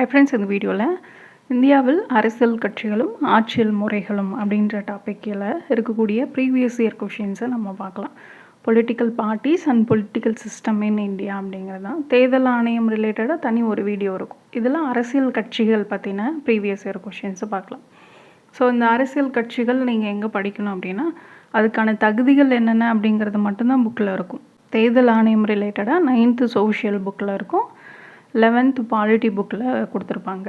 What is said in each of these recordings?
Hi friends, இந்த வீடியோவில் இந்தியாவில் அரசியல் கட்சிகளும் ஆட்சியல் முறைகளும் அப்படின்ற டாப்பிக்கில் இருக்கக்கூடிய ப்ரீவியஸ் இயர் கொஷின்ஸை நம்ம பார்க்கலாம். Political parties and political system in India அப்படிங்கிறது தான். தேர்தல் ஆணையம் ரிலேட்டடாக தனி ஒரு வீடியோ இருக்கும். இதில் அரசியல் கட்சிகள் பற்றின ப்ரீவியஸ் இயர் கொஷின்ஸை பார்க்கலாம். ஸோ இந்த அரசியல் கட்சிகள் நீங்கள் எங்கே படிக்கணும் அப்படின்னா, அதுக்கான தகுதிகள் என்னென்ன அப்படிங்கிறது மட்டும்தான் புக்கில் இருக்கும். தேர்தல் ஆணையம் ரிலேட்டடாக 9th சோஷியல் புக்கில் இருக்கும், 11th பாலிட்டி புக்கில் கொடுத்துருப்பாங்க.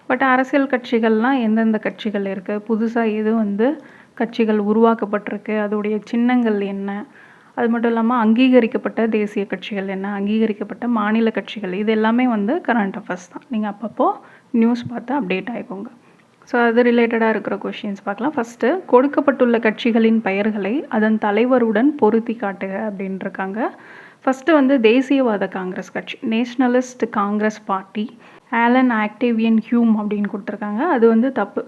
பட் அரசியல் கட்சிகள்லாம் எந்தெந்த கட்சிகள் இருக்குது, புதுசாக எது கட்சிகள் உருவாக்கப்பட்டிருக்கு, அதோடைய சின்னங்கள் என்ன, அது மட்டும் இல்லாமல் அங்கீகரிக்கப்பட்ட தேசிய கட்சிகள் என்ன, அங்கீகரிக்கப்பட்ட மாநில கட்சிகள், இது எல்லாமே கரண்ட் அஃபேர்ஸ் தான். நீங்கள் அப்பப்போ நியூஸ் பார்த்து அப்டேட் ஆகிக்கோங்க. ஸோ அது ரிலேட்டடாக இருக்கிற கொஷின்ஸ் பார்க்கலாம். ஃபஸ்ட்டு, கொடுக்கப்பட்டுள்ள கட்சிகளின் பெயர்களை அதன் தலைவருடன் பொருத்தி காட்டுக அப்படின்னு இருக்காங்க. ஃபஸ்ட்டு தேசியவாத காங்கிரஸ் கட்சி, nationalist Congress party, Allan Octavian Hume அப்படின்னு கொடுத்துருக்காங்க. அது தப்பு.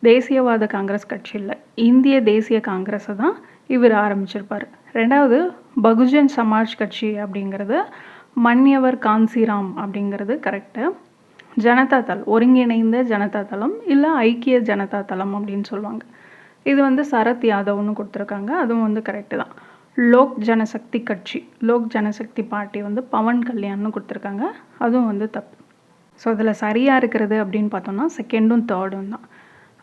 தேசியவாத காங்கிரஸ் கட்சி இல்லை, இந்திய தேசிய காங்கிரஸை தான் இவர் ஆரம்பிச்சிருப்பார். ரெண்டாவது, பகுஜன் சமாஜ் கட்சி அப்படிங்கிறது மன்யவர் கான்சிராம் அப்படிங்கிறது கரெக்டு. ஜனதா தள், ஒருங்கிணைந்த ஜனதா தளம் இல்லை ஐக்கிய ஜனதா தளம் அப்படின்னு சொல்லுவாங்க. இது சரத் யாதவ்னு கொடுத்துருக்காங்க, அதுவும் கரெக்டு தான். லோக் ஜனசக்தி கட்சி, லோக் ஜனசக்தி பார்ட்டி பவன் கல்யாண்னு கொடுத்துருக்காங்க, அதுவும் தப்பு. ஸோ அதில் சரியாக இருக்கிறது அப்படின்னு பார்த்தோம்னா செகண்டும் தேர்டும் தான்.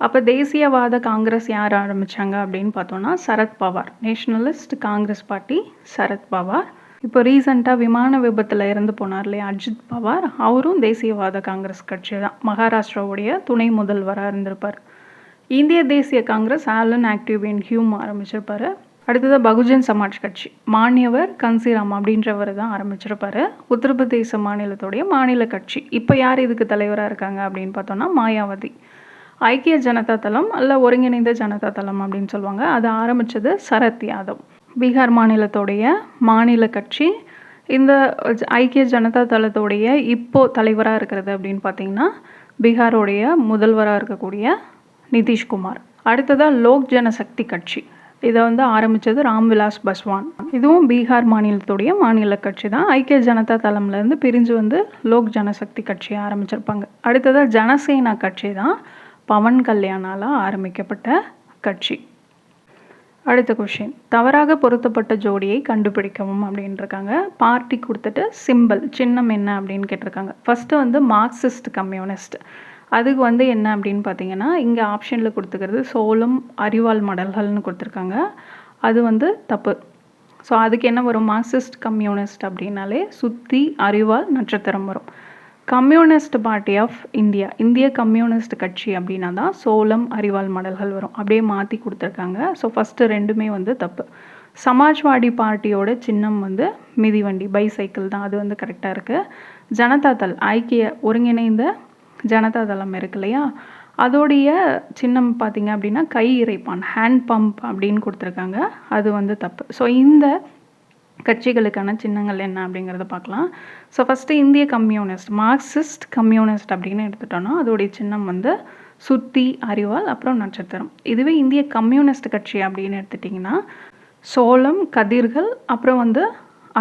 அப்போ தேசியவாத காங்கிரஸ் யார் ஆரம்பித்தாங்க அப்படின்னு பார்த்தோம்னா சரத் பவார், நேஷ்னலிஸ்ட் காங்கிரஸ் பார்ட்டி சரத் பவார். இப்போ ரீசெண்டாக விமான விபத்தில் இறந்து போனார் இல்லையா அஜித் பவார், அவரும் தேசியவாத காங்கிரஸ் கட்சி தான். மகாராஷ்டிராவுடைய துணை முதல்வராக இருந்திருப்பார். இந்திய தேசிய காங்கிரஸ் ஆலன் ஆக்டேவியன் ஹியூம் ஆரம்பிச்சிருப்பார். அடுத்தது பகுஜன் சமாஜ் கட்சி, மான்யவர் கன்சிராம் அப்படின்றவர் தான் ஆரம்பிச்சிருப்பார். உத்தரப்பிரதேச மாநிலத்துடைய மாநில கட்சி. இப்போ யார் இதுக்கு தலைவராக இருக்காங்க அப்படின்னு பார்த்தோன்னா மாயாவதி. ஐக்கிய ஜனதா தளம் அல்ல ஒருங்கிணைந்த ஜனதா தளம் அப்படின்னு சொல்லுவாங்க, அதை ஆரம்பித்தது சரத் யாதவ். பீகார் மாநிலத்தோடைய மாநில கட்சி. இந்த ஐக்கிய ஜனதா தளத்தோடைய இப்போது தலைவராக இருக்கிறது அப்படின்னு பார்த்தீங்கன்னா பீகாரோடைய முதல்வராக இருக்கக்கூடிய நிதிஷ்குமார். அடுத்ததாக லோக் ஜனசக்தி கட்சி, இதை ஆரம்பித்தது ராம்விலாஸ் பஸ்வான். இதுவும் பீகார் மாநிலத்துடைய மாநில கட்சி தான். ஐக்கிய ஜனதா தளம்லேருந்து பிரிஞ்சு லோக் ஜனசக்தி கட்சியை ஆரம்பிச்சிருப்பாங்க. அடுத்ததாக ஜனசேனா கட்சி தான் பவன் கல்யாணால் ஆரம்பிக்கப்பட்ட கட்சி. அடுத்த கொஷின், தவறாக பொருத்தப்பட்ட ஜோடியை கண்டுபிடிக்கவும் அப்படின்னு இருக்காங்க. பார்ட்டி கொடுத்துட்டு சிம்பிள் சின்னம் என்ன அப்படின்னு கேட்டிருக்காங்க. First Marxist communist. அதுக்கு என்ன அப்படின்னு பார்த்தீங்கன்னா இங்கே ஆப்ஷனில் கொடுத்துக்கிறது சோளம் அரிவாள் மடல்கள்னு கொடுத்துருக்காங்க, அது தப்பு. ஸோ அதுக்கு என்ன வரும், மார்க்சிஸ்ட் கம்யூனிஸ்ட் அப்படின்னாலே சுற்றி அரிவாள் நட்சத்திரம் வரும். கம்யூனிஸ்ட் பார்ட்டி ஆஃப் இந்தியா, இந்திய கம்யூனிஸ்ட் கட்சி அப்படின்னா தான் சோளம் அரிவாள் மடல்கள் வரும். அப்படியே மாற்றி கொடுத்துருக்காங்க. ஸோ ஃபஸ்ட்டு ரெண்டுமே தப்பு. சமாஜ்வாடி பார்ட்டியோட சின்னம் மிதிவண்டி, பைசைக்கிள் தான், அது கரெக்டாக இருக்குது. ஜனதா தள், ஐக்கிய ஒருங்கிணைந்த ஜனதா தளம் இருக்கு இல்லையா, அதோடைய சின்னம் பார்த்திங்க அப்படின்னா கை இறைப்பான், ஹேண்ட் பம்ப் அப்படின்னு கொடுத்துருக்காங்க, அது தப்பு. ஸோ இந்த கட்சிகளுக்கான சின்னங்கள் என்ன அப்படிங்கிறத பார்க்கலாம். ஸோ ஃபஸ்ட்டு இந்திய கம்யூனிஸ்ட், மார்க்சிஸ்ட் கம்யூனிஸ்ட் அப்படின்னு எடுத்துட்டோன்னா அதோடைய சின்னம் சுத்தி அரிவாள் அப்புறம் நட்சத்திரம். இதுவே இந்திய கம்யூனிஸ்ட் கட்சி அப்படின்னு எடுத்துட்டிங்கன்னா சோளம் கதிர்கள் அப்புறம்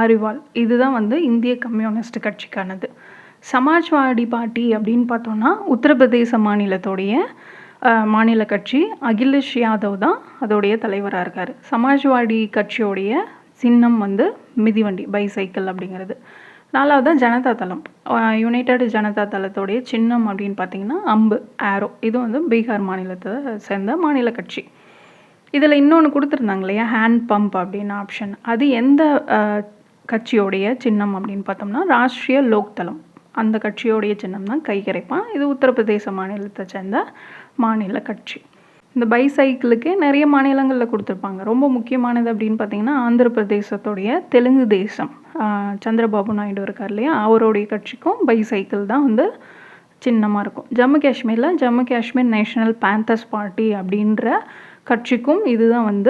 அரிவாள், இதுதான் இந்திய கம்யூனிஸ்ட் கட்சிக்கானது. சமாஜ்வாடி பார்ட்டி அப்படின்னு பார்த்தோன்னா உத்தரப்பிரதேச மாநிலத்தோடைய மாநில கட்சி, அகிலேஷ் யாதவ் தான் அதோடைய தலைவராக இருக்கார். சமாஜ்வாடி கட்சியோடைய சின்னம் மிதிவண்டி, பைசைக்கிள் அப்படிங்கிறது. நாலாவது ஜனதா தளம், யுனைடெட் ஜனதா தளத்தோடைய சின்னம் அப்படின்னு பார்த்தீங்கன்னா அம்பு, ஆரோ. இது பீகார் மாநிலத்தை சேர்ந்த மாநில கட்சி. இதில் இன்னொன்று கொடுத்துருந்தாங்க இல்லையா ஹேண்ட் பம்ப் அப்படின்னு ஆப்ஷன், அது எந்த கட்சியோடைய சின்னம் அப்படின்னு பார்த்தோம்னா ராஷ்ட்ரிய லோக் தளம், அந்த கட்சியோடைய சின்னம் தான் கைகரைப்பான். இது உத்தரப்பிரதேச மாநிலத்தை சேர்ந்த மாநில கட்சி. இந்த பைசைக்கிளுக்கு நிறைய மாநிலங்களில் கொடுத்துருப்பாங்க. ரொம்ப முக்கியமானது அப்படின்னு பார்த்தீங்கன்னா ஆந்திர பிரதேசத்துடைய தெலுங்கு தேசம், சந்திரபாபு நாயுடு இருக்கார் இல்லையா, அவருடைய கட்சிக்கும் பைசைக்கிள் தான் சின்னமாக இருக்கும். Jammu Kashmir national panthers party அப்படின்ற கட்சிக்கும் இதுதான்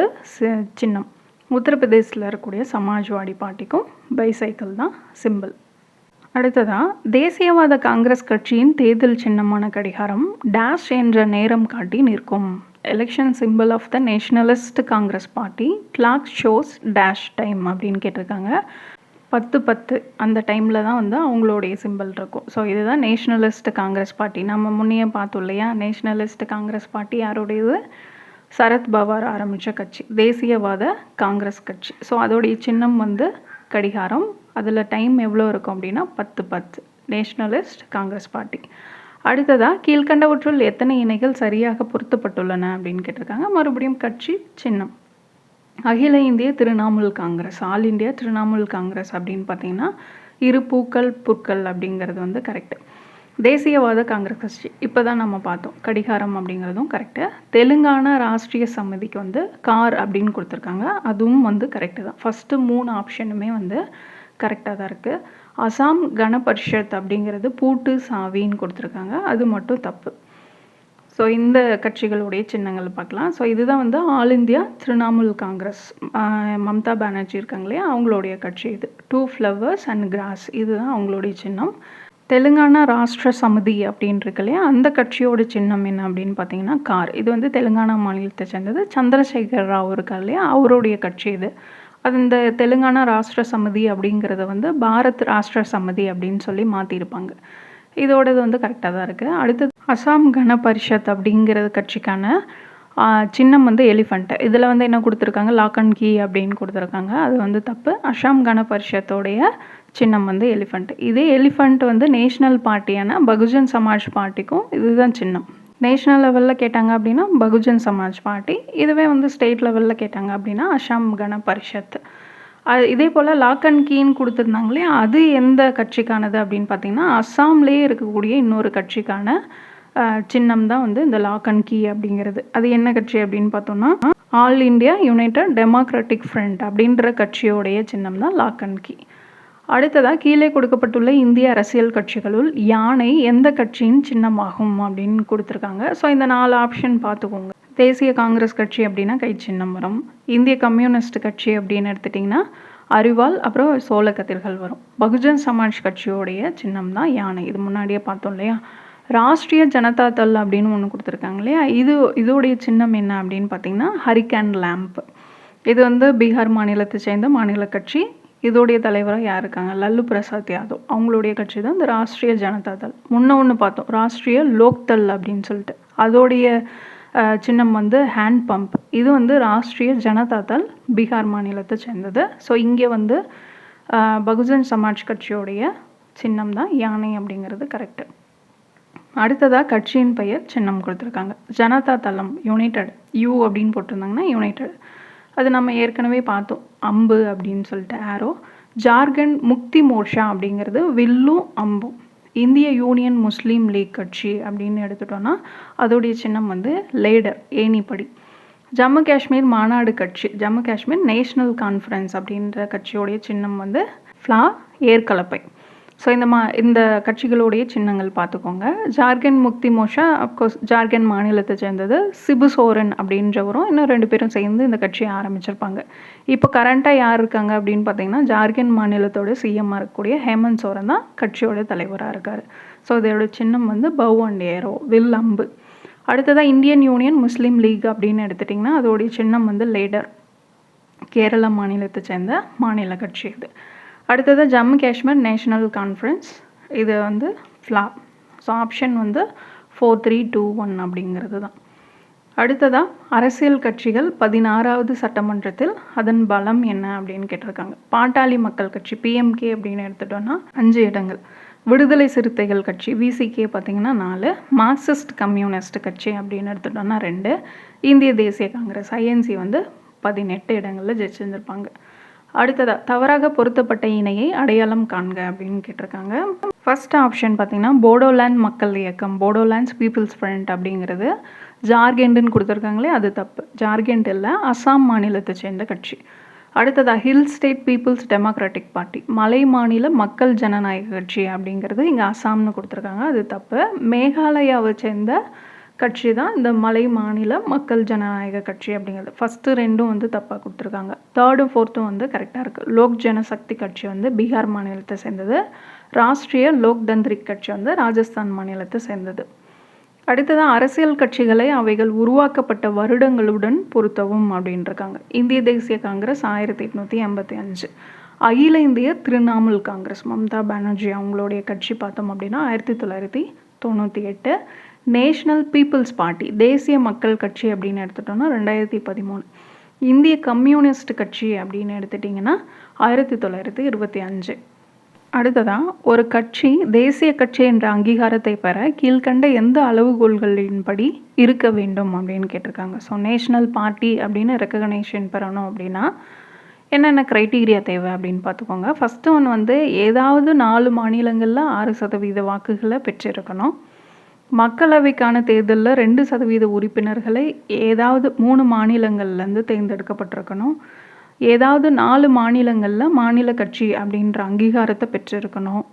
சின்னம். உத்தரப்பிரதேசத்தில் இருக்கக்கூடிய சமாஜ்வாடி பார்ட்டிக்கும் பைசைக்கிள் தான் சிம்பிள். அடுத்ததாக தேசியவாத காங்கிரஸ் கட்சியின் தேர்தல் சின்னமான கடிகாரம் டேஷ் என்ற நேரம் காட்டி நிற்கும். Election symbol of the nationalist congress party clock shows dash time அப்படின்னு கேட்டிருக்காங்க. 10-10 அந்த டைமில் தான் வந்து அவங்களுடைய சிம்பிள் இருக்கும். ஸோ இதுதான் நேஷ்னலிஸ்ட் காங்கிரஸ் பார்ட்டி. நம்ம முன்னையே பார்த்தோம் இல்லையா, நேஷ்னலிஸ்ட் காங்கிரஸ் பார்ட்டி யாருடையது? சரத் பவார் ஆரம்பித்த கட்சி, தேசியவாத காங்கிரஸ் கட்சி. ஸோ அதோடைய சின்னம் வந்து கடிகாரம். அதில் டைம் எவ்வளோ இருக்கும் அப்படின்னா 10-10, நேஷ்னலிஸ்ட் காங்கிரஸ் பார்ட்டி. அடுத்ததாக கீழ்கண்டவற்றுள் எத்தனை இணைகள் சரியாக பொருத்தப்பட்டுள்ளன அப்படின்னு கேட்டிருக்காங்க. மறுபடியும் கட்சி சின்னம் அகில இந்திய திரிணாமுல் காங்கிரஸ், ஆல் இந்தியா திரிணாமுல் காங்கிரஸ் அப்படின்னு பார்த்தீங்கன்னா இரு பூக்கள் புற்கள் அப்படிங்கிறது வந்து கரெக்டு. தேசியவாத காங்கிரஸ் கட்சி இப்போ தான் நம்ம பார்த்தோம், கடிகாரம் அப்படிங்கிறதும் கரெக்டு. தெலுங்கானா ராஷ்ட்ரிய சமிதிக்கு வந்து கார் அப்படின்னு கொடுத்துருக்காங்க, அதுவும் வந்து கரெக்டு தான். ஃபஸ்ட்டு 3 ஆப்ஷனுமே வந்து கரெக்டாக தான் இருக்குது. அசாம் கண பரிஷத் அப்படிங்கிறது பூட்டு சாவின்னு கொடுத்துருக்காங்க, அது மட்டும் தப்பு. ஸோ இந்த கட்சிகளுடைய சின்னங்கள் பார்க்கலாம். ஸோ இதுதான் வந்து ஆல் இந்தியா திரிணாமுல் காங்கிரஸ், மம்தா பானர்ஜி இருக்காங்க இல்லையா, அவங்களுடைய கட்சி இது. 2 flowers அண்ட் கிராஸ், இதுதான் அவங்களுடைய சின்னம். தெலுங்கானா ராஷ்ட்ர சமிதி அப்படின்னு இருக்கு இல்லையா, அந்த கட்சியோட சின்னம் என்ன அப்படின்னு பார்த்தீங்கன்னா கார். இது வந்து தெலுங்கானா மாநிலத்தை சேர்ந்தது. சந்திரசேகர் ராவ் இருக்கார் இல்லையா, அவருடைய கட்சி இது. அது இந்த தெலுங்கானா ராஷ்ட்ர சமிதி அப்படிங்கிறத வந்து பாரத் ராஷ்ட்ர சமிதி அப்படின்னு சொல்லி மாற்றிருப்பாங்க. இதோடது வந்து கரெக்டாக தான் இருக்குது. அடுத்தது அசாம் கண பரிஷத் அப்படிங்கிறது கட்சிக்கான சின்னம் வந்து எலிஃபண்ட். இதில் வந்து என்ன கொடுத்துருக்காங்க, லாக் அண்ட் கீ அப்படின்னு கொடுத்துருக்காங்க, அது வந்து தப்பு. அசாம் கண பரிஷத்தோடைய சின்னம் வந்து எலிஃபண்ட். இதே எலிஃபண்ட் வந்து நேஷ்னல் பார்ட்டியான பகுஜன் சமாஜ் பார்ட்டிக்கும் இதுதான் சின்னம். நேஷ்னல் லெவலில் கேட்டாங்க அப்படின்னா பகுஜன் சமாஜ் பார்ட்டி, இதுவே வந்து ஸ்டேட் லெவலில் கேட்டாங்க அப்படின்னா அசாம் கண பரிஷத். இதே போல் லாக் அண்ட் கீன்னு கொடுத்துருந்தாங்களே, அது எந்த கட்சிக்கானது அப்படின்னு பார்த்தீங்கன்னா அஸ்ஸாம்லேயே இருக்கக்கூடிய இன்னொரு கட்சிக்கான சின்னம் தான் வந்து இந்த லாக் அண்ட் கீ அப்படிங்கிறது. அது என்ன கட்சி அப்படின்னு பார்த்தோம்னா all India United democratic front அப்படின்ற கட்சியோடைய சின்னம் தான் லாக் அண்ட் கீ. அடுத்ததாக கீழே கொடுக்கப்பட்டுள்ள இந்திய அரசியல் கட்சிகளுள் யானை எந்த கட்சியின் சின்னமாகும் அப்படின்னு கொடுத்துருக்காங்க. ஸோ இந்த 4 ஆப்ஷன் பார்த்துக்கோங்க. தேசிய காங்கிரஸ் கட்சி அப்படின்னா கை சின்னம் வரும். இந்திய கம்யூனிஸ்ட் கட்சி அப்படின்னு எடுத்துட்டிங்கன்னா அரிவாள், அப்புறம் சோள கதிர்கள் வரும். பகுஜன் சமாஜ் கட்சியோடைய சின்னம் தான் யானை, இது முன்னாடியே பார்த்தோம் இல்லையா. ராஷ்ட்ரிய ஜனதா தள் அப்படின்னு ஒன்று கொடுத்துருக்காங்க இல்லையா, இதோடைய சின்னம் என்ன அப்படின்னு பார்த்தீங்கன்னா ஹரிகேன் லேம்ப். இது வந்து பீகார் மாநிலத்தை சேர்ந்த மாநில கட்சி. இதோடைய தலைவராக யார் இருக்காங்க, லல்லு பிரசாத் யாதவ், அவங்களுடைய கட்சி தான் இந்த ராஷ்ட்ரிய ஜனதா தள். ஒன்று பார்த்தோம் ராஷ்ட்ரிய லோக்தள் அப்படின்னு சொல்லிட்டு, அதோடைய சின்னம் வந்து ஹேண்ட் பம்ப். இது வந்து ராஷ்ட்ரிய ஜனதா தள், பீகார் மாநிலத்தை சேர்ந்தது. ஸோ இங்கே வந்து பகுஜன் சமாஜ் கட்சியோடைய சின்னம் தான் யானை அப்படிங்கிறது கரெக்டு. அடுத்ததாக கட்சியின் பெயர் சின்னம் கொடுத்துருக்காங்க. ஜனதா தளம் யுனைடெட், யூ அப்படின்னு போட்டிருந்தாங்கன்னா யுனைடெட், அது நம்ம ஏற்கனவே பார்த்தோம், அம்பு அப்படின்னு சொல்லிட்டு ஆரோ. ஜார்க்கண்ட் முக்தி மோர்ச்சா அப்படிங்கிறது வில்லும் அம்பும். இந்திய யூனியன் முஸ்லீம் லீக் கட்சி அப்படின்னு எடுத்துட்டோன்னா அதோடைய சின்னம் வந்து லேடர், ஏணிப்படி. ஜம்மு காஷ்மீர் மாநாடு கட்சி, ஜம்மு காஷ்மீர் நேஷ்னல் கான்ஃபரன்ஸ் அப்படின்ற கட்சியோடைய சின்னம் வந்து ஃப்ளா, ஏற்கலப்பை. ஸோ இந்த கட்சிகளுடைய சின்னங்கள் பார்த்துக்கோங்க. ஜார்க்கண்ட் முக்தி மோர்ச்சா அப்கோர்ஸ் ஜார்க்கண்ட் மாநிலத்தை சேர்ந்தது. சிபு சோரன் அப்படின்றவரும் இன்னும் 2 பேரும் சேர்ந்து இந்த கட்சியை ஆரம்பிச்சிருப்பாங்க. இப்போ கரண்ட்டாக யார் இருக்காங்க அப்படின்னு பார்த்தீங்கன்னா ஜார்க்கண்ட் மாநிலத்தோட சிஎம்மாக இருக்கக்கூடிய ஹேமந்த் சோரன் தான் கட்சியோட தலைவராக இருக்கார். ஸோ இதோட சின்னம் வந்து பவ் அண்ட் ஏரோ, வில் அம்பு. அடுத்ததாக இந்தியன் யூனியன் முஸ்லீம் லீக் அப்படின்னு எடுத்துட்டிங்கன்னா அதோடைய சின்னம் வந்து லேடர், கேரளா மாநிலத்தை சேர்ந்த மாநில கட்சி இது. அடுத்தது ஜம்மு காஷ்மீர் நேஷ்னல் கான்ஃபரன்ஸ், இது வந்து ஃப்ளா. ஸோ ஆப்ஷன் வந்து 4, 3, 2, 1 அப்படிங்கிறது தான். அடுத்ததாக அரசியல் கட்சிகள் 16வது சட்டமன்றத்தில் அதன் பலம் என்ன அப்படின்னு கேட்டிருக்காங்க. பாட்டாளி மக்கள் கட்சி பிஎம்கே அப்படின்னு எடுத்துட்டோன்னா 5 இடங்கள். விடுதலை சிறுத்தைகள் கட்சி விசிகே பார்த்திங்கன்னா 4. மார்க்சிஸ்ட் கம்யூனிஸ்ட் கட்சி அப்படின்னு எடுத்துட்டோன்னா 2. இந்திய தேசிய காங்கிரஸ் ஐஎன்சி வந்து 18 இடங்களில் ஜெயிச்சிருந்திருப்பாங்க. அடுத்ததாக தவறாக பொருத்தப்பட்ட இணையை அடையாளம் காண்க அப்படின்னு கேட்டிருக்காங்க. ஃபர்ஸ்ட் ஆப்ஷன் பார்த்திங்கன்னா போடோலேண்ட் மக்கள் இயக்கம், போடோலேண்ட்ஸ் பீப்புள்ஸ் ஃப்ரண்ட் அப்படிங்கிறது ஜார்க்கண்டுன்னு கொடுத்துருக்காங்களே, அது தப்பு. ஜார்க்கண்ட் இல்லை, அசாம் மாநிலத்தை சேர்ந்த கட்சி. அடுத்ததாக hill state people's democratic party, மலை மாநில மக்கள் ஜனநாயக கட்சி அப்படிங்கிறது இங்கே அசாம்னு கொடுத்துருக்காங்க, அது தப்பு. மேகாலயாவை சேர்ந்த கட்சி தான் இந்த மலை மாநில மக்கள் ஜனநாயக கட்சி அப்படிங்கிறது. ஃபஸ்ட்டு 2ம் வந்து தப்பாக கொடுத்துருக்காங்க. 3rd 4th வந்து கரெக்டாக இருக்குது. லோக் ஜனசக்தி கட்சி வந்து பீகார் மாநிலத்தை சேர்ந்தது. ராஷ்ட்ரிய லோக் தந்திரிக் கட்சி வந்து ராஜஸ்தான் மாநிலத்தை சேர்ந்தது. அடுத்ததான் அரசியல் கட்சிகளை அவைகள் உருவாக்கப்பட்ட வருடங்களுடன் பொருத்தவும் அப்படின்னு இருக்காங்க. இந்திய தேசிய காங்கிரஸ் 1885, அகில இந்திய திரிணாமுல் காங்கிரஸ், மம்தா பானர்ஜி அவங்களுடைய கட்சி பார்த்தோம் அப்படின்னா 1998. நேஷ்னல் பீப்புள்ஸ் பார்ட்டி, தேசிய மக்கள் கட்சி அப்படின்னு எடுத்துட்டோம்னா 2013. இந்திய கம்யூனிஸ்ட் கட்சி அப்படின்னு எடுத்துட்டிங்கன்னா 1925. அடுத்ததாக, ஒரு கட்சி தேசிய கட்சி என்ற அங்கீகாரத்தை பெற கீழ்கண்ட எந்த அளவுகோல்களின்படி இருக்க வேண்டும் அப்படின்னு கேட்டிருக்காங்க. ஸோ நேஷ்னல் பார்ட்டி அப்படின்னு ரெக்கக்னேஷன் பெறணும் அப்படின்னா என்னென்ன க்ரைட்டீரியா தேவை அப்படின்னு பார்த்துக்கோங்க. ஃபஸ்ட்டு ஒன்று வந்து ஏதாவது 4 மாநிலங்களில் 6% வாக்குகளை பெற்றிருக்கணும். மக்களவைக்கான தேர்தலில் 2% உறுப்பினர்களை ஏதாவது 3 மாநிலங்கள்லேருந்து தேர்ந்தெடுக்கப்பட்டிருக்கணும். ஏதாவது 4 மாநிலங்களில் மாநில கட்சி அப்படின்ற அங்கீகாரத்தை பெற்றிருக்கணும்.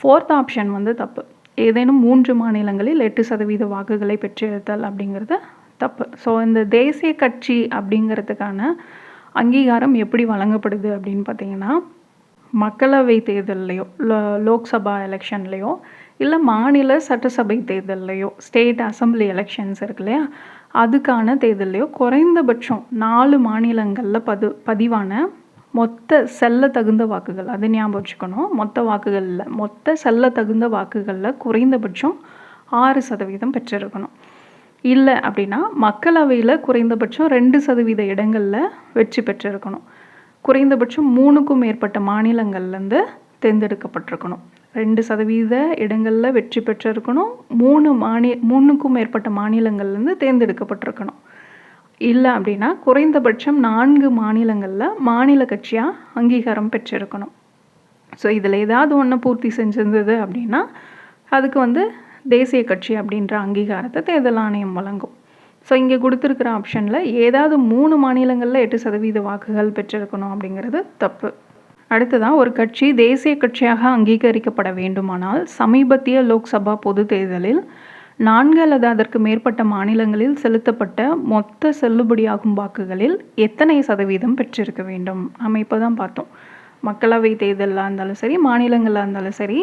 4th ஆப்ஷன் வந்து தப்பு. ஏதேனும் 3 மாநிலங்களில் 8% வாக்குகளை பெற்றிருத்தல் அப்படிங்கிறது தப்பு. ஸோ இந்த தேசிய கட்சி அப்படிங்கிறதுக்கான அங்கீகாரம் எப்படி வழங்கப்படுது அப்படின்னு பார்த்தீங்கன்னா, மக்களவை தேர்தல்லையோ லோக்சபா எலெக்ஷன்லேயோ இல்லை மாநில சட்டசபை தேர்தல்லையோ, ஸ்டேட் அசம்பிளி எலெக்ஷன்ஸ் இருக்கு இல்லையா, அதுக்கான தேர்தல்லையோ குறைந்தபட்சம் 4 மாநிலங்களில் பதிவான மொத்த செல்ல தகுந்த வாக்குகள், அது ஞாபகம் வச்சுக்கணும். மொத்த செல்ல தகுந்த வாக்குகளில் குறைந்தபட்சம் 6% பெற்றிருக்கணும். இல்லை அப்படின்னா மக்களவையில் குறைந்தபட்சம் 2% இடங்களில் வெற்றி பெற்றிருக்கணும். குறைந்தபட்சம் 3க்கும் மேற்பட்ட மாநிலங்கள்லேருந்து தேர்ந்தெடுக்கப்பட்டிருக்கணும். 2% இடங்களில் வெற்றி பெற்றிருக்கணும். 3க்கும் மேற்பட்ட மாநிலங்கள்லேருந்து தேர்ந்தெடுக்கப்பட்டிருக்கணும். இல்லை அப்படின்னா குறைந்தபட்சம் 4 மாநிலங்களில் மாநில கட்சியாக அங்கீகாரம் பெற்றிருக்கணும். ஸோ இதில் ஏதாவது ஒன்று பூர்த்தி செஞ்சிருந்தது அப்படின்னா அதுக்கு வந்து தேசிய கட்சி அப்படின்ற அங்கீகாரத்தை தேர்தல் ஆணையம் வழங்கும். ஸோ இங்கே கொடுத்துருக்கிற ஆப்ஷனில் ஏதாவது 3 மாநிலங்களில் 8% வாக்குகள் பெற்றிருக்கணும் அப்படிங்கிறது தப்பு. அடுத்ததாக, ஒரு கட்சி தேசிய கட்சியாக அங்கீகரிக்கப்பட வேண்டுமானால் சமீபத்திய லோக்சபா பொது தேர்தலில் 4 அல்லது அதற்கு மேற்பட்ட மாநிலங்களில் செலுத்தப்பட்ட மொத்த செல்லுபடியாகும் வாக்குகளில் எத்தனை சதவீதம் பெற்றிருக்க வேண்டும்? நம்ம இப்போ தான் பார்த்தோம். மக்களவை தேர்தலாக இருந்தாலும் சரி, மாநிலங்களாக இருந்தாலும் சரி,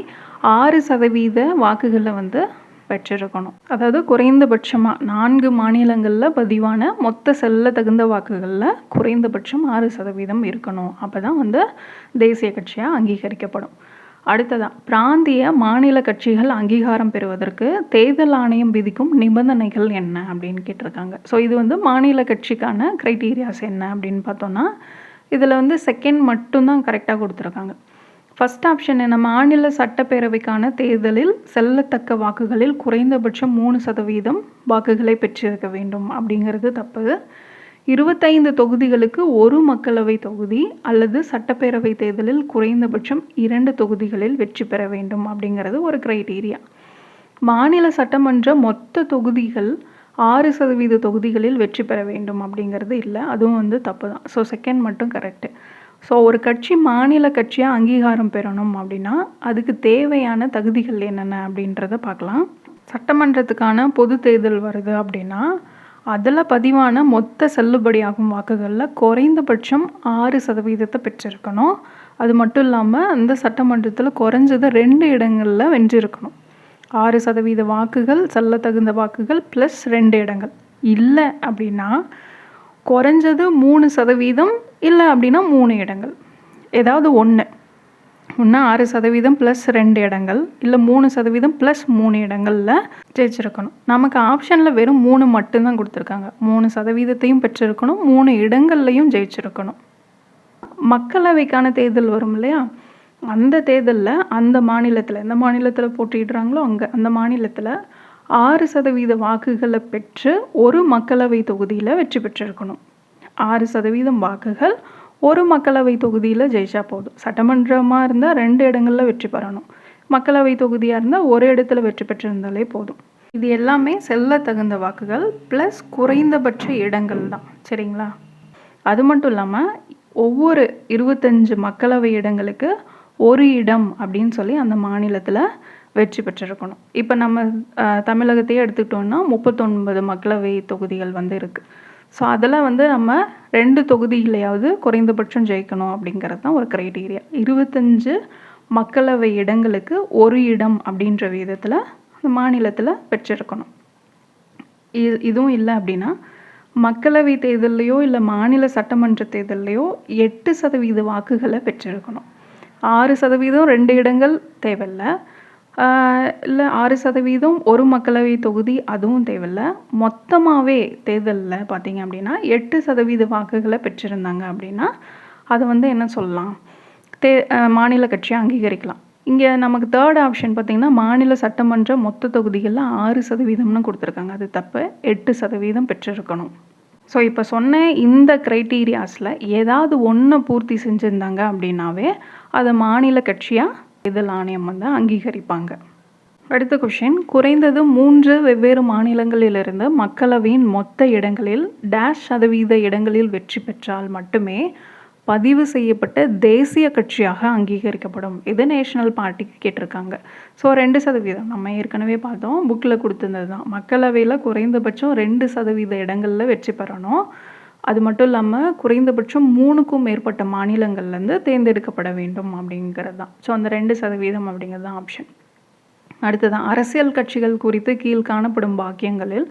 6% வாக்குகளை வந்து பெற்றிருக்கணும். அதாவது குறைந்தபட்சமாக 4 மாநிலங்களில் பதிவான மொத்த செல்ல தகுந்த வாக்குகளில் குறைந்தபட்சம் 6% இருக்கணும். அப்போ தான் வந்து தேசிய கட்சியாக அங்கீகரிக்கப்படும். அடுத்ததான், பிராந்திய மாநில கட்சிகள் அங்கீகாரம் பெறுவதற்கு தேர்தல் ஆணையம் விதிக்கும் நிபந்தனைகள் என்ன அப்படின்னு கேட்டிருக்காங்க. ஸோ இது வந்து மாநில கட்சிக்கான க்ரைட்டீரியாஸ் என்ன அப்படின்னு பார்த்தோன்னா, இதில் வந்து செகண்ட் மட்டும்தான் கரெக்டாக கொடுத்துருக்காங்க. ஃபஸ்ட் ஆப்ஷன் என்ன, மாநில சட்டப்பேரவைக்கான தேர்தலில் செல்லத்தக்க வாக்குகளில் குறைந்தபட்சம் 3% வாக்குகளை பெற்றிருக்க வேண்டும் அப்படிங்கிறது தப்பு. 25 தொகுதிகளுக்கு ஒரு மக்களவை தொகுதி அல்லது சட்டப்பேரவை தேர்தலில் குறைந்தபட்சம் 2 தொகுதிகளில் வெற்றி பெற வேண்டும் அப்படிங்கிறது ஒரு க்ரைட்டீரியா. மாநில சட்டமன்ற மொத்த தொகுதிகள் 6% தொகுதிகளில் வெற்றி பெற வேண்டும் அப்படிங்கிறது இல்லை, அதுவும் வந்து தப்பு தான். ஸோ செகண்ட் மட்டும் கரெக்டு. ஸோ ஒரு கட்சி மாநில கட்சியாக அங்கீகாரம் பெறணும் அப்படின்னா அதுக்கு தேவையான தகுதிகள் என்னென்ன அப்படின்றத பார்க்கலாம். சட்டமன்றத்துக்கான பொது தேர்தல் வருது அப்படின்னா அதில் பதிவான மொத்த செல்லுபடியாகும் வாக்குகளில் குறைந்தபட்சம் 6% பெற்றிருக்கணும். அது மட்டும் இல்லாமல் அந்த சட்டமன்றத்தில் குறைஞ்சது 2 இடங்களில் வென்றிருக்கணும். 6% வாக்குகள், செல்ல தகுந்த வாக்குகள் ப்ளஸ் 2 இடங்கள். இல்லை அப்படின்னா குறைஞ்சது 3%, இல்லை அப்படின்னா 3 இடங்கள், ஏதாவது ஒன்று 6% ப்ளஸ் 2 இடங்கள், இல்லை 3% ப்ளஸ் 3 இடங்களில் ஜெயிச்சிருக்கணும். நமக்கு ஆப்ஷனில் வெறும் 3 மட்டும்தான் கொடுத்துருக்காங்க. 3%த்தையும் பெற்றிருக்கணும், 3 இடங்கள்லையும் ஜெயிச்சிருக்கணும். மக்களவைக்கான தேர்தல் வரும் இல்லையா, அந்த தேர்தலில் அந்த மாநிலத்தில் எந்த மாநிலத்தில் போட்டிடுறாங்களோ அந்த மாநிலத்தில் 6% வாக்குகளை பெற்று ஒரு மக்களவை தொகுதியில் வெற்றி பெற்றிருக்கணும். 6% வாக்குகள் ஒரு மக்களவை தொகுதியில் ஜெயிச்சா போதும். சட்டமன்றமாக இருந்தால் 2 இடங்களில் வெற்றி பெறணும். மக்களவை தொகுதியாக இருந்தால் ஒரு இடத்துல வெற்றி பெற்றிருந்தாலே போதும். இது எல்லாமே செல்ல தகுந்த வாக்குகள் ப்ளஸ் குறைந்தபட்ச இடங்கள் தான், சரிங்களா? அது மட்டும் இல்லாமல் ஒவ்வொரு 25 மக்களவை இடங்களுக்கு ஒரு இடம் அப்படின்னு சொல்லி அந்த மாநிலத்தில் வெற்றி பெற்றிருக்கணும். இப்போ நம்ம தமிழகத்தையே எடுத்துக்கிட்டோம்னா 39 மக்களவை தொகுதிகள் வந்து இருக்குது. ஸோ அதில் வந்து நம்ம 2 தொகுதிகளையாவது குறைந்தபட்சம் ஜெயிக்கணும் அப்படிங்கிறது தான் ஒரு க்ரைட்டீரியா. 25 மக்களவை இடங்களுக்கு ஒரு இடம் அப்படின்ற விதத்தில் மாநிலத்தில் பெற்றிருக்கணும். இதுவும் இல்லை அப்படின்னா மக்களவை தேர்தல்லையோ இல்லை மாநில சட்டமன்ற தேர்தல்லையோ 8% வாக்குகளை பெற்றிருக்கணும். 6% 2 இடங்கள் தேவையில்ல, இல்லை 6% ஒரு மக்களவை தொகுதி அதுவும் தேவையில்ல. மொத்தமாகவே தேர்தலில் பார்த்தீங்க அப்படின்னா 8% வாக்குகளை பெற்றிருந்தாங்க அப்படின்னா அதை வந்து என்ன சொல்லலாம், மாநில கட்சியை அங்கீகரிக்கலாம். இங்கே நமக்கு தேர்ட் ஆப்ஷன் பார்த்திங்கன்னா மாநில சட்டமன்ற மொத்த தொகுதிகளில் 6%ன்னு கொடுத்துருக்காங்க. அது தப்பு, 8% பெற்றிருக்கணும். ஸோ இப்போ சொன்ன இந்த க்ரைட்டீரியாஸில் ஏதாவது ஒன்று பூர்த்தி செஞ்சுருந்தாங்க அப்படின்னாவே அதை மாநில கட்சியாக தேர்தல் ஆணையம் வந்து அங்கீகரிப்பாங்க. அடுத்த கொஷின், குறைந்தது 3 வெவ்வேறு மாநிலங்களிலிருந்து மக்களவையின் மொத்த இடங்களில் -% இடங்களில் வெற்றி பெற்றால் மட்டுமே பதிவு செய்யப்பட்ட தேசிய கட்சியாக அங்கீகரிக்கப்படும். இது நேஷனல் பார்ட்டிக்கு கேட்டிருக்காங்க. ஸோ 2% நம்ம ஏற்கனவே பார்த்தோம், புக்கில் கொடுத்துருந்தது தான். மக்களவையில் குறைந்தபட்சம் 2% இடங்களில் வெற்றி பெறணும். அது மட்டும் இல்லாமல் குறைந்தபட்சம் 3க்கும் மேற்பட்ட மாநிலங்கள்லேருந்து தேர்ந்தெடுக்கப்பட வேண்டும் அப்படிங்கிறது தான். ஸோ அந்த 2% அப்படிங்கிறது தான் ஆப்ஷன். அடுத்ததான், அரசியல் கட்சிகள் குறித்து கீழ் காணப்படும் வாக்கியங்களில்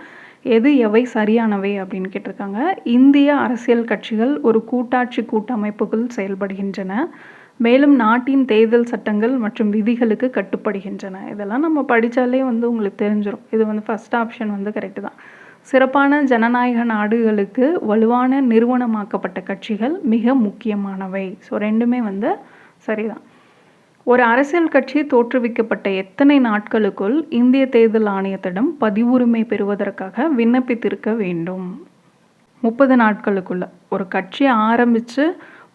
எவை சரியானவை அப்படின்னு கேட்டிருக்காங்க. இந்திய அரசியல் கட்சிகள் ஒரு கூட்டாட்சி கூட்டமைப்புகள் செயல்படுகின்றன, மேலும் நாட்டின் தேர்தல் சட்டங்கள் மற்றும் விதிகளுக்கு கட்டுப்படுகின்றன. இதெல்லாம் நம்ம படித்தாலே வந்து உங்களுக்கு தெரிஞ்சிடும். இது வந்து ஃபர்ஸ்ட் ஆப்ஷன் வந்து கரெக்டு தான். சிறப்பான ஜனநாயக நாடுகளுக்கு வலுவான நிறுவனமாக்கப்பட்ட கட்சிகள் மிக முக்கியமானவை. ஸோ ரெண்டுமே வந்து சரிதான். ஒரு அரசியல் கட்சி தோற்றுவிக்கப்பட்ட எத்தனை நாட்களுக்குள் இந்திய தேர்தல் ஆணையத்திடம் பதிவுரிமை பெறுவதற்காக விண்ணப்பித்திருக்க வேண்டும்? 30 நாட்களுக்குள்ள. ஒரு கட்சியை ஆரம்பித்து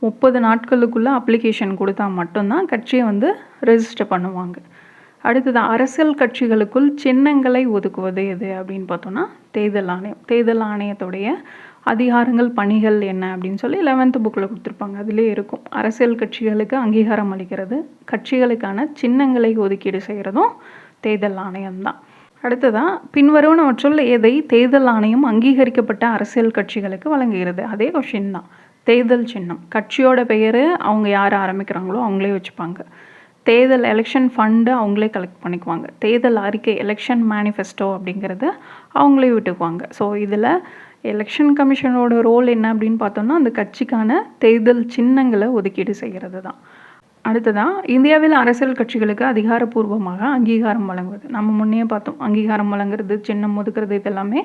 30 நாட்களுக்குள்ள அப்ளிகேஷன் கொடுத்தா மட்டும்தான் கட்சியை வந்து ரெஜிஸ்டர் பண்ணுவாங்க. அடுத்தது, அரசியல் கட்சிகளுக்குள் சின்னங்களை ஒதுக்குவது எது அப்படின்னு பார்த்தோன்னா தேர்தல் ஆணையம். தேர்தல் ஆணையத்துடைய அதிகாரங்கள், பணிகள் என்ன அப்படின்னு சொல்லி 11th புக்கில் கொடுத்துருப்பாங்க. அதிலே இருக்கும். அரசியல் கட்சிகளுக்கு அங்கீகாரம் அளிக்கிறது, கட்சிகளுக்கான சின்னங்களை ஒதுக்கீடு செய்கிறதும் தேர்தல் ஆணையம்தான். அடுத்ததான், பின்வருவனவற்றுள் எதை தேர்தல் ஆணையம் அங்கீகரிக்கப்பட்ட அரசியல் கட்சிகளுக்கு வழங்குகிறது? அதே கொஷின் தான். தேர்தல் சின்னம், கட்சியோட பெயர் அவங்க யார் ஆரம்பிக்கிறாங்களோ அவங்களே வச்சுப்பாங்க. தேர்தல் எலெக்ஷன் ஃபண்டு அவங்களே கலெக்ட் பண்ணிக்குவாங்க. தேர்தல் அறிக்கை எலெக்ஷன் மேனிஃபெஸ்டோ அப்படிங்கிறது அவங்களே விட்டுக்குவாங்க. ஸோ இதில் எலெக்ஷன் கமிஷனோட ரோல் என்ன அப்படின்னு பார்த்தோம்னா அந்த கட்சிக்கான தேர்தல் சின்னங்களை ஒதுக்கீடு செய்கிறது தான். அடுத்ததான், இந்தியாவில் அரசியல் கட்சிகளுக்கு அதிகாரப்பூர்வமாக அங்கீகாரம் வழங்குவது. நம்ம முன்னே பார்த்தோம், அங்கீகாரம் வழங்குறது, சின்னம் ஒதுக்குறது இதெல்லாமே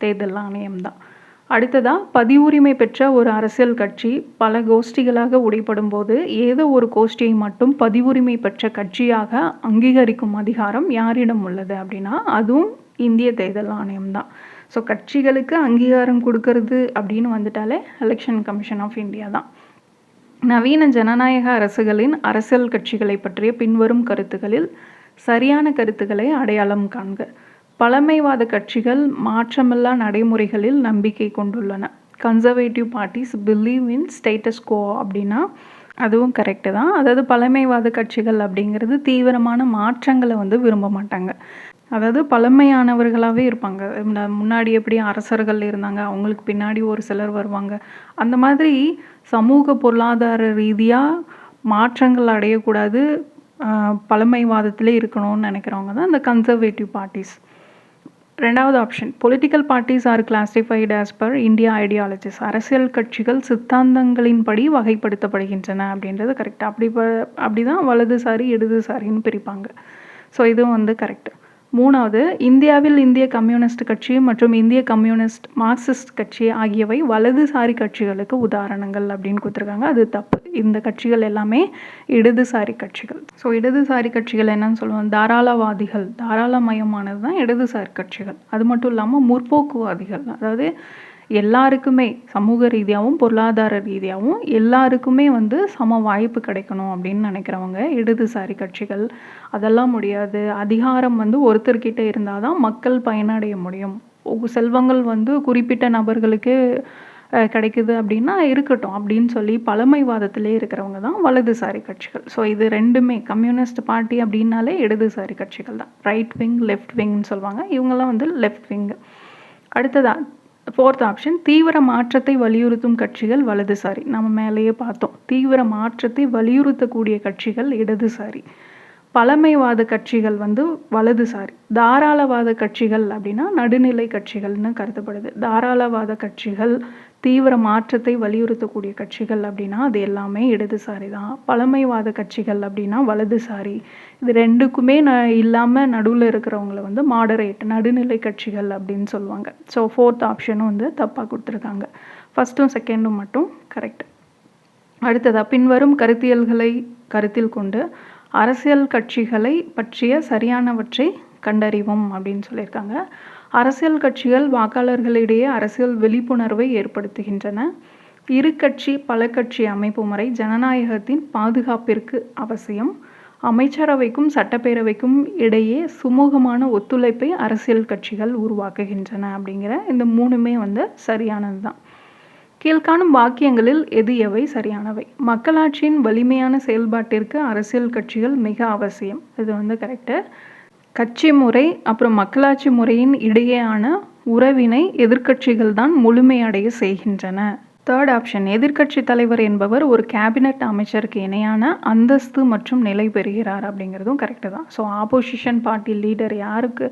தேர்தல் ஆணையம் தான். அடுத்ததாக, பதிவுரிமை பெற்ற ஒரு அரசியல் கட்சி பல கோஷ்டிகளாக உடைப்படும் போது ஏதோ ஒரு கோஷ்டியை மட்டும் பதிவுரிமை பெற்ற கட்சியாக அங்கீகரிக்கும் அதிகாரம் யாரிடம் உள்ளது அப்படின்னா அதுவும் இந்திய தேர்தல் ஆணையம் தான். ஸோ கட்சிகளுக்கு அங்கீகாரம் கொடுக்கறது அப்படின்னு வந்துட்டாலே எலெக்ஷன் கமிஷன் ஆஃப் இந்தியா தான். நவீன ஜனநாயக அரசுகளின் அரசியல் கட்சிகளை பற்றிய பின்வரும் கருத்துக்களில் சரியான கருத்துக்களை அடையாளம் காண்க. பழமைவாத கட்சிகள் மாற்றமில்லா நடைமுறைகளில் நம்பிக்கை கொண்டுள்ளன. Conservative parties believe in status quo அப்படின்னா அதுவும் கரெக்டு தான். அதாவது பழமைவாத கட்சிகள் அப்படிங்கிறது தீவிரமான மாற்றங்களை வந்து விரும்ப மாட்டாங்க. அதாவது பழமையானவர்களாகவே இருப்பாங்க. முன்னாடி எப்படி அரசர்கள் இருந்தாங்க, அவங்களுக்கு பின்னாடி ஒரு சிலர் வருவாங்க. அந்த மாதிரி சமூக பொருளாதார ரீதியாக மாற்றங்கள் அடையக்கூடாது, பழமைவாதத்திலே இருக்கணும்னு நினைக்கிறவங்க தான் இந்த கன்சர்வேட்டிவ் பார்ட்டிஸ். ரெண்டாவது option, political parties R classified as per India ideologies. அரசியல் கட்சிகள் சித்தாந்தங்களின்படி வகைப்படுத்தப்படுகின்றன அப்படின்றது கரெக்ட். அப்படி தான் வலதுசாரி இடதுசாரின்னு பிரிப்பாங்க. ஸோ இதுவும் வந்து கரெக்ட். மூணாவது, இந்தியாவில் இந்திய கம்யூனிஸ்ட் கட்சி மற்றும் இந்திய கம்யூனிஸ்ட் மார்க்சிஸ்ட் கட்சி ஆகியவை வலதுசாரி கட்சிகளுக்கு உதாரணங்கள் அப்படின்னு கொடுத்துருக்காங்க. அது தப்பு. இந்த கட்சிகள் எல்லாமே இடதுசாரி கட்சிகள். ஸோ இடதுசாரி கட்சிகள் என்னன்னு சொல்லுவாங்க, தாராளவாதிகள், தாராளமயமானது தான் இடதுசாரி கட்சிகள். அது மட்டும் இல்லாமல் முற்போக்குவாதிகள், அதாவது எல்லாருக்குமே சமூக ரீதியாகவும் பொருளாதார ரீதியாகவும் எல்லாருக்குமே வந்து சம வாய்ப்பு கிடைக்கணும் அப்படின்னு நினைக்கிறவங்க இடதுசாரி கட்சிகள். அதெல்லாம் முடியாது, அதிகாரம் வந்து ஒருத்தர்கிட்ட இருந்தால் தான் மக்கள் பயனடைய முடியும், செல்வங்கள் வந்து குறிப்பிட்ட நபர்களுக்கு கிடைக்குது அப்படின்னா இருக்கட்டும் அப்படின்னு சொல்லி பழமைவாதத்திலே இருக்கிறவங்க தான் வலதுசாரி கட்சிகள். ஸோ இது ரெண்டுமே, கம்யூனிஸ்ட் பார்ட்டி அப்படின்னாலே இடதுசாரி கட்சிகள் தான். ரைட் விங், லெஃப்ட் விங்னு சொல்லுவாங்க. இவங்கெல்லாம் வந்து லெஃப்ட் விங். அடுத்ததான் ஃபோர்த் ஆப்ஷன், தீவிர மாற்றத்தை வலியுறுத்தும் கட்சிகள் வலதுசாரி. நம்ம மேலேயே பார்த்தோம், தீவிர மாற்றத்தை வலியுறுத்தக்கூடிய கட்சிகள் இடதுசாரி. பழமைவாத கட்சிகள் வந்து வலதுசாரி. தாராளவாத கட்சிகள் அப்படின்னா நடுநிலை கட்சிகள்னு கருதப்படுது. தாராளவாத கட்சிகள் தீவிர மாற்றத்தை வலியுறுத்தக்கூடிய கட்சிகள் அப்படின்னா அது எல்லாமே இடதுசாரி தான். பழமைவாத கட்சிகள் அப்படின்னா வலதுசாரி. இது ரெண்டுக்குமே இல்லாமல் நடுவில் இருக்கிறவங்கள வந்து மாடரேட் நடுநிலை கட்சிகள் அப்படின்னு சொல்லுவாங்க. ஸோ 4th ஆப்ஷனும் வந்து தப்பாக கொடுத்துருக்காங்க. ஃபஸ்ட்டும் செகண்டும் மட்டும் கரெக்ட். அடுத்ததாக பின்வரும் கருத்தியல்களை கருத்தில் கொண்டு அரசியல் கட்சிகளை பற்றிய சரியானவற்றை கண்டறிவோம் அப்படின்னு சொல்லியிருக்காங்க. அரசியல் கட்சிகள் வாக்காளர்களிடையே அரசியல் விழிப்புணர்வை ஏற்படுத்துகின்றன. இரு கட்சி பல கட்சி அமைப்பு முறை ஜனநாயகத்தின் பாதுகாப்பிற்கு அவசியம். அமைச்சரவைக்கும் சட்டப்பேரவைக்கும் இடையே சுமூகமான ஒத்துழைப்பை அரசியல் கட்சிகள் உருவாக்குகின்றன. அப்படிங்கிற இந்த 3மே வந்து சரியானது தான். கீழ்காணும் வாக்கியங்களில் எது எவை சரியானவை? மக்களாட்சியின் வலிமையான செயல்பாட்டிற்கு அரசியல் கட்சிகள் மிக அவசியம். இது வந்து கரெக்டு. கட்சி முறை அப்புறம் மக்களாட்சி முறையின் இடையேயான உறவினை எதிர்க்கட்சிகள் தான் முழுமையடைய செய்கின்றன. 3rd ஆப்ஷன் எதிர்க்கட்சி தலைவர் என்பவர் ஒரு கேபினட் அமைச்சருக்கு இணையான அந்தஸ்து மற்றும் நிலை பெறுகிறார் அப்படிங்கிறதும் கரெக்டு தான். ஸோ ஆப்போசிஷன் பார்ட்டி லீடர் யாருக்கு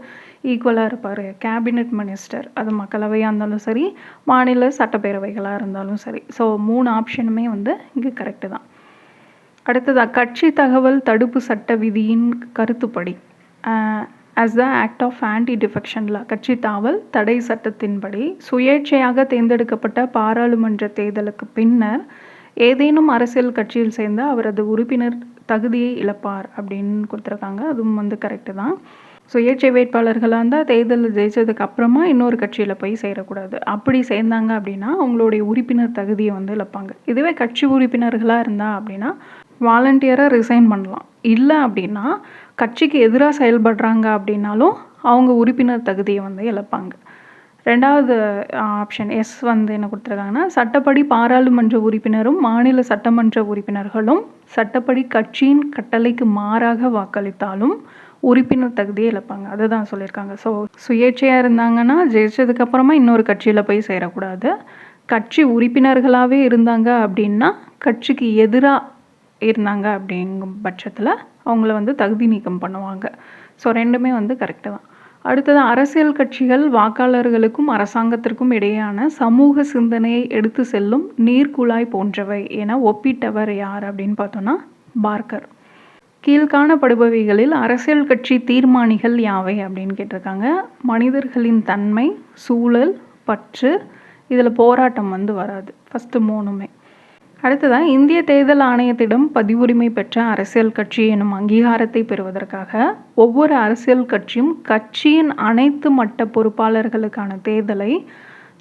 ஈக்குவலாக இருப்பார்? Cabinet minister. அது மக்களவையாக இருந்தாலும் சரி, மாநில சட்டப்பேரவைகளாக இருந்தாலும் சரி. ஸோ 3 ஆப்ஷனுமே வந்து இங்கே கரெக்டு தான். அடுத்ததாக கட்சி தகவல் தடுப்பு சட்ட விதியின் கருத்துப்படி as the act of anti defection law கட்சி தாவல் தடை சட்டத்தின்படி சுயேட்சையாக தேர்ந்தெடுக்கப்பட்ட பாராளுமன்ற தேர்தலுக்கு பின்னர் ஏதேனும் அரசியல் கட்சியில் சேர்ந்த அவரது உறுப்பினர் தகுதியை இழப்பார் அப்படின்னு கொடுத்துருக்காங்க. அதுவும் வந்து கரெக்டு தான். சுயேட்சை வேட்பாளர்களாக இருந்தால் தேர்தல் ஜெயிச்சதுக்கு அப்புறமா இன்னொரு கட்சியில் போய் சேரக்கூடாது. அப்படி சேர்ந்தாங்க அப்படின்னா அவங்களுடைய உறுப்பினர் தகுதியை வந்து இழப்பாங்க. இதுவே கட்சி உறுப்பினர்களாக இருந்தால் அப்படின்னா வாலண்டியராக ரிசைன் பண்ணலாம். இல்லை அப்படின்னா கட்சிக்கு எதிராக செயல்படுறாங்க அப்படின்னாலும் அவங்க உறுப்பினர் தகுதியை வந்து இழப்பாங்க. 2வது ஆப்ஷன் எஸ் வந்து என்ன கொடுத்துருக்காங்கன்னா சட்டப்படி பாராளுமன்ற உறுப்பினரும் மாநில சட்டமன்ற உறுப்பினர்களும் சட்டப்படி கட்சியின் கட்டளைக்கு மாறாக வாக்களித்தாலும் உறுப்பினர் தகுதியை இழப்பாங்க. அதுதான் சொல்லியிருக்காங்க. ஸோ சுயேட்சையாக இருந்தாங்கன்னா ஜெயிச்சதுக்கப்புறமா இன்னொரு கட்சியில் போய் சேரக்கூடாது. கட்சி உறுப்பினர்களாகவே இருந்தாங்க அப்படின்னா கட்சிக்கு எதிராக இருந்தாங்க அப்படிங்கும் பட்சத்தில் அவங்கள வந்து தகுதி நீக்கம் பண்ணுவாங்க. ஸோ 2மே வந்து கரெக்டு தான். அடுத்தது அரசியல் கட்சிகள் வாக்காளர்களுக்கும் அரசாங்கத்திற்கும் இடையேயான சமூக சிந்தனையை எடுத்து செல்லும் நீர்க்குழாய் போன்றவை என ஒப்பிட்டவர் யார் அப்படின்னு பார்த்தோன்னா பார்க்கர். கீழ்காணப்படுபவைகளில் அரசியல் கட்சி தீர்மானிகள் யாவை அப்படின்னு கேட்டிருக்காங்க. மனிதர்களின் தன்மை, சூழல், பற்று. இதில் போராட்டம் வந்து வராது. ஃபஸ்ட்டு 3மே. அடுத்ததான் இந்திய தேர்தல் ஆணையத்திடம் பதிவுரிமை பெற்ற அரசியல் கட்சி எனும் அங்கீகாரத்தை பெறுவதற்காக ஒவ்வொரு அரசியல் கட்சியும் கட்சியின் அனைத்து மட்ட பொறுப்பாளர்களுக்கான தேர்தலை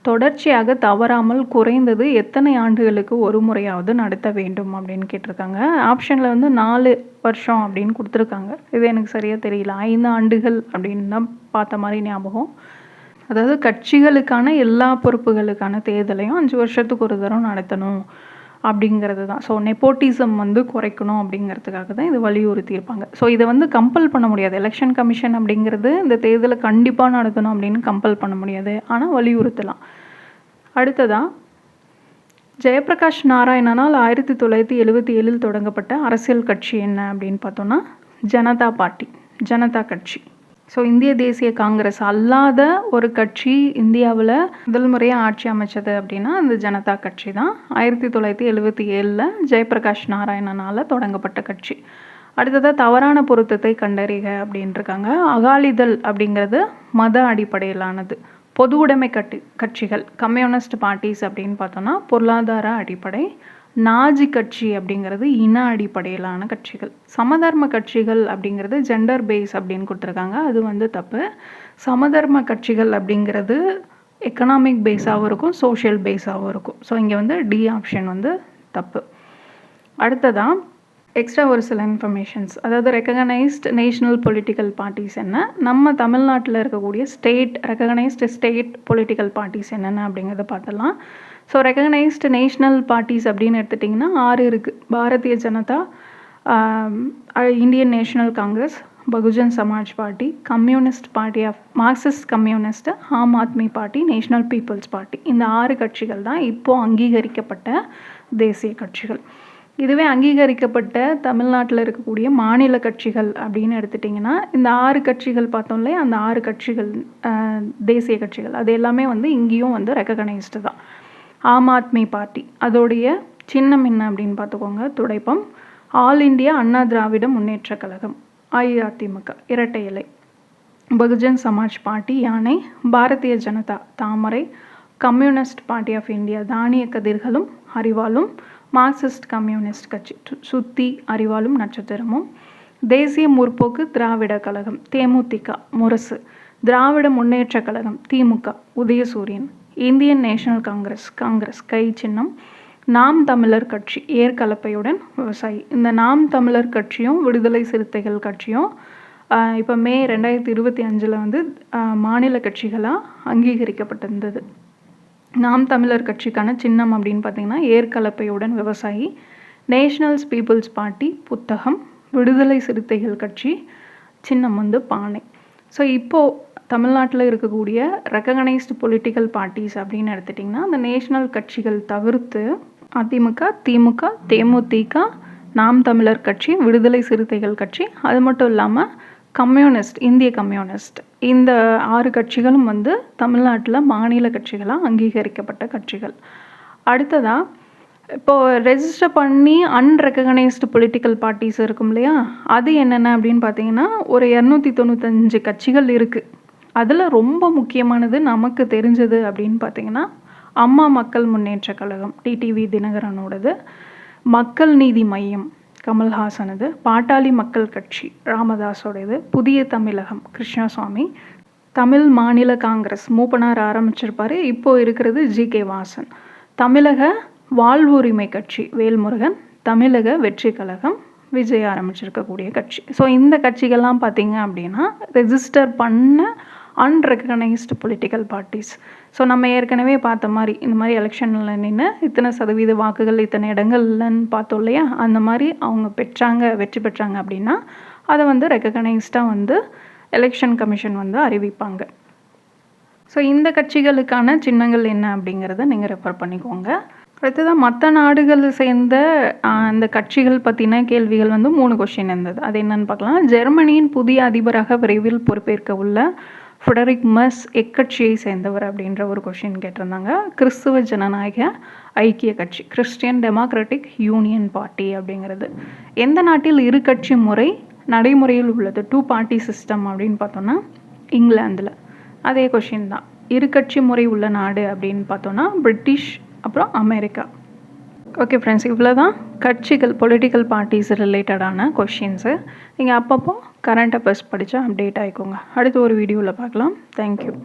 தொடர்ச்சியாக தவறாமல் குறைந்தது எத்தனை ஆண்டுகளுக்கு ஒரு முறையாவது நடத்த வேண்டும் அப்படின்னு கேட்டிருக்காங்க. ஆப்ஷனில் வந்து 4 வருஷம் அப்படின்னு கொடுத்துருக்காங்க. இது எனக்கு சரியாக தெரியல. 5 ஆண்டுகள் அப்படின்னு தான் பார்த்த மாதிரி ஞாபகம். அதாவது கட்சிகளுக்கான எல்லா பொறுப்புகளுக்கான தேர்தலையும் 5 வருஷத்துக்கு ஒரு தரம் நடத்தணும் அப்படிங்கிறது தான். ஸோ நெப்போட்டிசம் வந்து குறைக்கணும் அப்படிங்கிறதுக்காக தான் இது வலியுறுத்தியிருப்பாங்க. ஸோ இதை வந்து கம்பல் பண்ண முடியாது. எலெக்ஷன் கமிஷன் அப்படிங்கிறது இந்த தேர்தலை கண்டிப்பாக நடத்தணும் அப்படின்னு கம்பல் பண்ண முடியாது. ஆனால் வலியுறுத்தலாம். அடுத்ததாக ஜெயபிரகாஷ் நாராயணனால் 1977 தொடங்கப்பட்ட அரசியல் கட்சி என்ன அப்படின்னு பார்த்தோன்னா ஜனதா பார்ட்டி, ஜனதா கட்சி. ஸோ இந்திய தேசிய காங்கிரஸ் அல்லாத ஒரு கட்சி இந்தியாவில் முதல் முறையாக ஆட்சி அமைச்சது அப்படின்னா அந்த ஜனதா கட்சி தான். 1977 ஜெயபிரகாஷ் நாராயணனால் தொடங்கப்பட்ட கட்சி. அடுத்ததாக தவறான பொருத்தத்தை கண்டறிக அப்படின்ட்டுருக்காங்க. அகாலிதள் அப்படிங்கிறது மத அடிப்படையிலானது. பொது உடைமை கட்சிகள் கம்யூனிஸ்ட் பார்ட்டிஸ் அப்படின்னு பார்த்தோன்னா பொருளாதார அடிப்படை. நாஜி கட்சி அப்படிங்கிறது இன அடிப்படையிலான கட்சிகள். சமதர்ம கட்சிகள் அப்படிங்கிறது ஜெண்டர் பேஸ் அப்படின்னு கொடுத்துருக்காங்க. அது வந்து தப்பு. சமதர்ம கட்சிகள் அப்படிங்கிறது எக்கனாமிக் பேஸாகவும் இருக்கும், சோஷியல் பேஸாகவும் இருக்கும். ஸோ இங்கே வந்து டி ஆப்ஷன் வந்து தப்பு. அடுத்ததான் எக்ஸ்ட்ரா ஒரு சில இன்ஃபர்மேஷன்ஸ். அதாவது ரெக்கக்னைஸ்ட் நேஷ்னல் பொலிட்டிக்கல் பார்ட்டிஸ் என்ன, நம்ம தமிழ்நாட்டில் இருக்கக்கூடிய ரெக்கக்னைஸ்டு ஸ்டேட் பொலிட்டிக்கல் பார்ட்டிஸ் என்னென்ன அப்படிங்கிறத பார்த்துடலாம். ஸோ ரெக்கக்னைஸ்டு நேஷ்னல் பார்ட்டிஸ் அப்படின்னு எடுத்துட்டிங்கன்னா 6 இருக்குது. Bharatiya Janata, Indian National Congress, Bahujan Samaj Party, Communist Party of Marxist Communist, Aam Aadmi Party, National People's Party. இந்த 6 கட்சிகள் தான் இப்போது அங்கீகரிக்கப்பட்ட தேசிய கட்சிகள். இதுவே அங்கீகரிக்கப்பட்ட தமிழ்நாட்டில் இருக்கக்கூடிய மாநில கட்சிகள் அப்படின்னு எடுத்துட்டிங்கன்னா இந்த 6 கட்சிகள் பார்த்தோம் இல்லையா, அந்த 6 கட்சிகள் தேசிய கட்சிகள் அது எல்லாமே வந்து இங்கேயும் வந்து ரெக்கக்னைஸ்டு தான். ஆம் ஆத்மி பார்ட்டி அதோடைய சின்னம் என்ன அப்படின்னு பார்த்துக்கோங்க, துடைப்பம். ஆல் இண்டியா அண்ணா திராவிட முன்னேற்ற கழகம் அஇஅதிமுக இரட்டை இலை. பகுஜன் சமாஜ் பார்ட்டி யானை. பாரதிய ஜனதா தாமரை. கம்யூனிஸ்ட் பார்ட்டி ஆஃப் இந்தியா தானிய கதிர்களும் அறிவாலும். மார்க்சிஸ்ட் கம்யூனிஸ்ட் கட்சி சுத்தி அறிவாலும் நட்சத்திரமும். தேசிய முற்போக்கு திராவிட கழகம் தேமுதிக முரசு. திராவிட முன்னேற்ற கழகம் திமுக உதயசூரியன். இந்தியன் நேஷனல் காங்கிரஸ் காங்கிரஸ் கை சின்னம். நாம் தமிழர் கட்சி ஏற்கலப்பையுடன் விவசாயி. இந்த நாம் தமிழர் கட்சியும் விடுதலை சிறுத்தைகள் கட்சியும் இப்போ மே 2025 வந்து மாநில கட்சிகளாக அங்கீகரிக்கப்பட்டிருந்தது. நாம் தமிழர் கட்சிக்கான சின்னம் அப்படின்னு பார்த்திங்கன்னா ஏற்கலப்பையுடன் விவசாயி. நேஷனல்ஸ் பீப்புள்ஸ் பார்ட்டி புத்தகம். விடுதலை சிறுத்தைகள் கட்சி சின்னம் வந்து பானை. ஸோ இப்போது தமிழ்நாட்டில் இருக்கக்கூடிய ரெக்கக்னைஸ்டு பொலிட்டிக்கல் பார்ட்டிஸ் அப்படின்னு எடுத்துட்டிங்கன்னா அந்த நேஷனல் கட்சிகள் தவிர்த்து அதிமுக திமுக தேமுதிக நாம் தமிழர் கட்சி விடுதலை சிறுத்தைகள் கட்சி அது மட்டும் இல்லாமல் கம்யூனிஸ்ட் இந்திய கம்யூனிஸ்ட் இந்த 6 கட்சிகளும் வந்து தமிழ்நாட்டில் மாநில கட்சிகளாக அங்கீகரிக்கப்பட்ட கட்சிகள். அடுத்ததாக இப்போது ரெஜிஸ்டர் பண்ணி அன்ரெக்கக்னைஸ்டு பொலிட்டிக்கல் பார்ட்டிஸ் இருக்கும் இல்லையா, அது என்னென்ன அப்படின்னு பார்த்தீங்கன்னா ஒரு 295 கட்சிகள் இருக்குது. அதில் ரொம்ப முக்கியமானது நமக்கு தெரிஞ்சது அப்படின்னு பார்த்தீங்கன்னா அம்மா மக்கள் முன்னேற்ற கழகம் டிடிவி தினகரனோடது. மக்கள் நீதி மையம் கமல்ஹாசனது. பாட்டாளி மக்கள் கட்சி ராமதாஸோடது. புதிய தமிழகம் கிருஷ்ணசாமி. தமிழ் மாநில காங்கிரஸ் மூப்பனார் ஆரம்பிச்சிருப்பார், இப்போது இருக்கிறது ஜி.கே. வாசன். தமிழக வாழ்வுரிமை கட்சி வேல்முருகன். தமிழக வெற்றி கழகம் விஜய் ஆரம்பிச்சிருக்கக்கூடிய கட்சி. ஸோ இந்த கட்சிகள்லாம் பார்த்திங்க அப்படின்னா ரெஜிஸ்டர் பண்ண அன்ரெக்கக்னைஸ்டு பொலிட்டிக்கல் பார்ட்டிஸ். ஸோ நம்ம ஏற்கனவே பார்த்த மாதிரி இந்த மாதிரி எலெக்ஷனில் நின்று இத்தனை சதவீத வாக்குகள் இத்தனை இடங்கள்லன்னு பார்த்தோம் இல்லையா, அந்த மாதிரி அவங்க வெற்றி பெற்றாங்க அப்படின்னா அதை வந்து ரெக்கக்னைஸ்டாக வந்து எலெக்ஷன் கமிஷன் வந்து அறிவிப்பாங்க. ஸோ இந்த கட்சிகளுக்கான சின்னங்கள் என்ன அப்படிங்கிறத நீங்கள் ரெஃபர் பண்ணிக்கோங்க. அடுத்ததாக மற்ற நாடுகள் சேர்ந்த அந்த கட்சிகள் பற்றின கேள்விகள் வந்து 3 கொஸ்டின் இருந்தது. அது என்னென்னு பார்க்கலாம். ஜெர்மனியின் புதிய அதிபராக விரைவில் பொறுப்பேற்க உள்ள ஃப்ரெடரிக் மெர்ஸ் எக்கட்சியை சேர்ந்தவர் அப்படின்ற ஒரு கொஷின் கேட்டிருந்தாங்க. கிறிஸ்துவ ஜனநாயக ஐக்கிய கட்சி கிறிஸ்டியன் டெமோக்ராட்டிக் யூனியன் பார்ட்டி அப்படிங்கிறது. எந்த நாட்டில் 2 கட்சி முறை நடைமுறையில் உள்ளது 2 பார்ட்டி சிஸ்டம் அப்படின்னு பார்த்தோன்னா இங்கிலாந்தில். அதே கொஷின் தான். 2 கட்சி முறை உள்ள நாடு அப்படின்னு பார்த்தோன்னா பிரிட்டிஷ் அப்புறம் அமெரிக்கா. ஓகே ஃப்ரெண்ட்ஸ், இவ்வளோ தான் கட்சிகள் பொலிட்டிக்கல் பார்ட்டிஸ் ரிலேட்டடான கொஷின்ஸு. நீங்கள் அப்பப்போ கரண்ட் அஃபேர்ஸ் படித்தா அப்டேட் ஆகிக்கோங்க. அடுத்து ஒரு வீடியோவில் பார்க்கலாம். தேங்க்யூ.